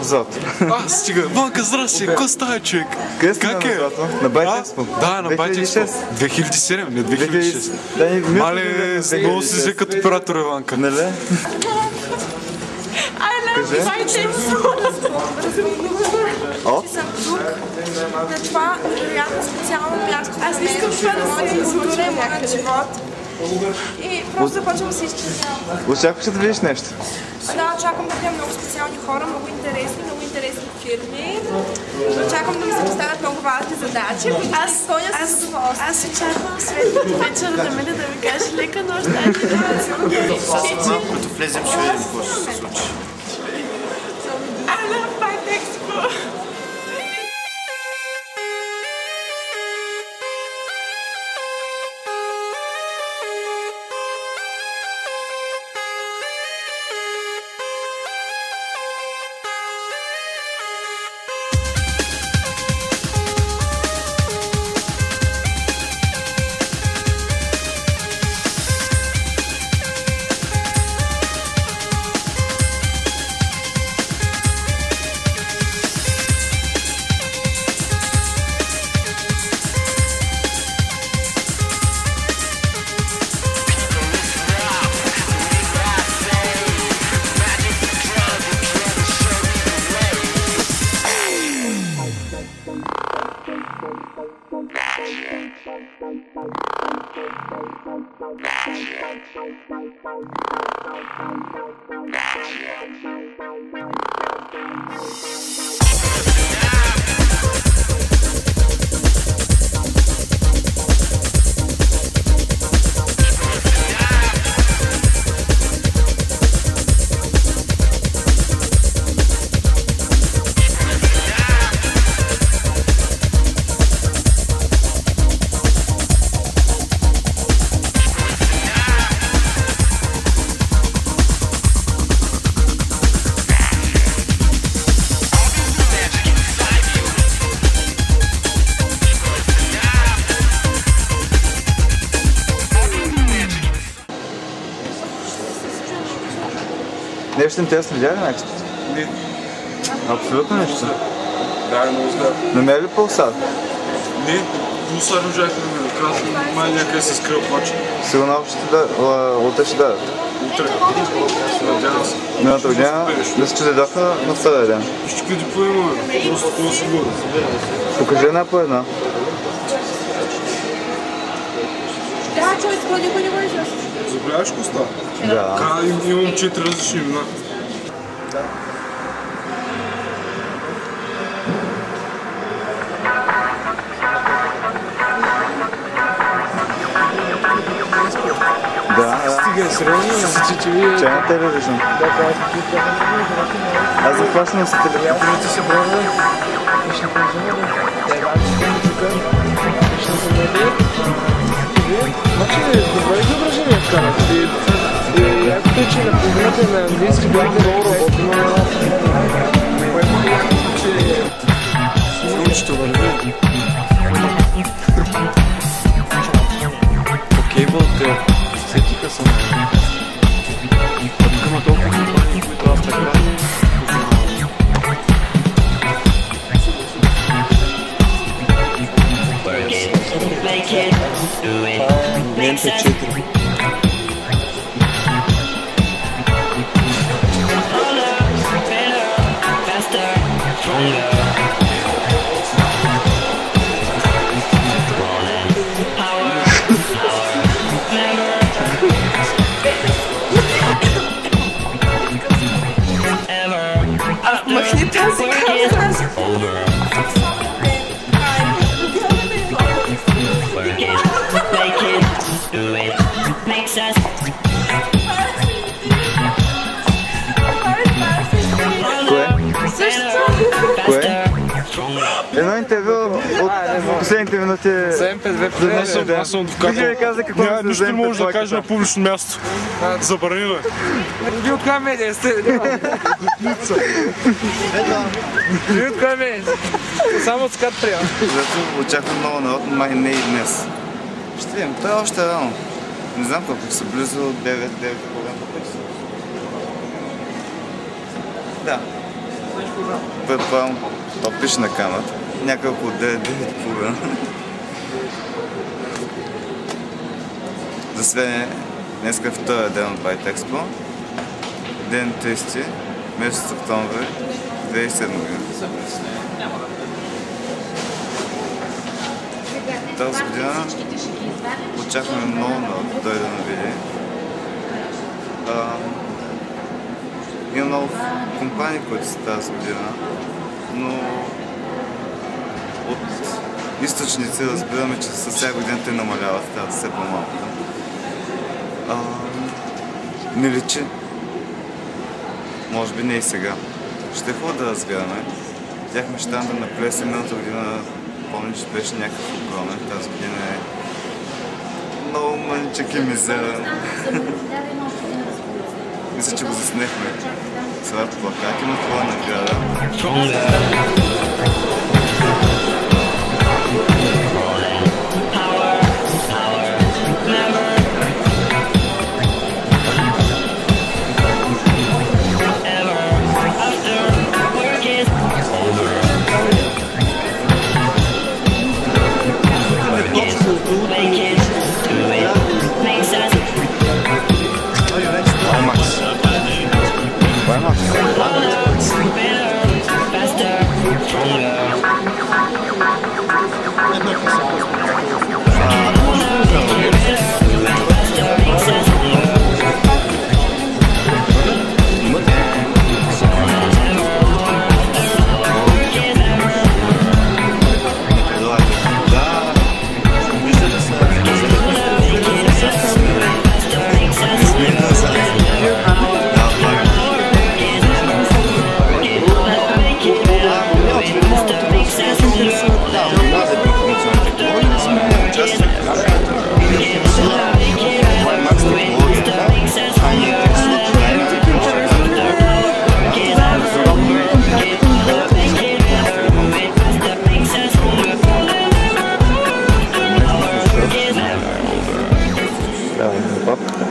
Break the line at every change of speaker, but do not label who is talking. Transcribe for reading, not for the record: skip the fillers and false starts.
Злато.
Стига. Ванка, здрасти, какво става, човек?
Как е? На Байтекспо.
Да, на Байтекспо. 2007, не 2006. Мале, много си взе като оператор, Иванка.
Нали?
Кажи. Че съм тук на това невероятно специално място. Аз не искам това да се изгоре моят живот. И просто започвам да се изчезнявам.
Очакваш да видиш нещо?
Да, очаквам да видя много специални хора, много интересни фирми. Очаквам да ми се поставят много важни задачи, които аз изпълня с удоволствие.
Аз очаквам Светло вечер да мине да ми каже лека нощ,
Като влезем ще видим какво ще се случи.
I love Bайтекспо!
Нещо интересно видя ли нещо?
Не.
Абсолютно нещо.
Да, много зле.
Намери ли пулсар?
Не, пулсар можах да намеря. Красен, май някъде се скрил плаче.
Сигурно утре ще дадат.
Утре. Надявам се.
Миналата година, мисля, че дойдоха на втория ден.
Вижте какви дипломи имаме. Просто по-сигурно.
Покажи една по една.
Да, човек, никой не може да се.
Заболяваш коста?
Да.
Имам 4 различни имена.
Стига,
сериозно,
че на телевизън. Аз захващам с телевизън.
Добре изображение вкарат. И якото е, че на половината на английски бяхте много работи, което е якото, че научите върви.
По кейбълте сетиха се на тук има толкова компании, които аз така Мента 4.
Махни тази камера!
Кое? Едно интервю от последните минути.
Аз съм адвокат.
Вижте ви каза какво
Няма нищо не може да кажа на публично място. Забранено е.
Вие от коя медия сте? Вие от коя медия сте? Само от скат приема.
Защото очаквам много народ, но май не и днес. Ще видим, той е още рано. Не знам колко са, близо 9 половина пъти. Да. Предполагам, топиш на камата. Няколко от 9,5. За сведение, днеска е втория ден от Byte Expo. Ден 30, месец октомври 2007 година. Тази година очакваме много да дойде на видео. Има много компании, които са тази година, но от източници разбираме, че със всяка година те намаляват, стават все по-малко. Не личи. Може би не и сега. Ще е хубаво да разгледаме. Бяхме щанда на Плес миналата година, помня, че беше някакъв огромен. Тази година е много мъничък и мизерен. Мисля, че го заснехме. Сега плакат има това награда.
Давай, папка.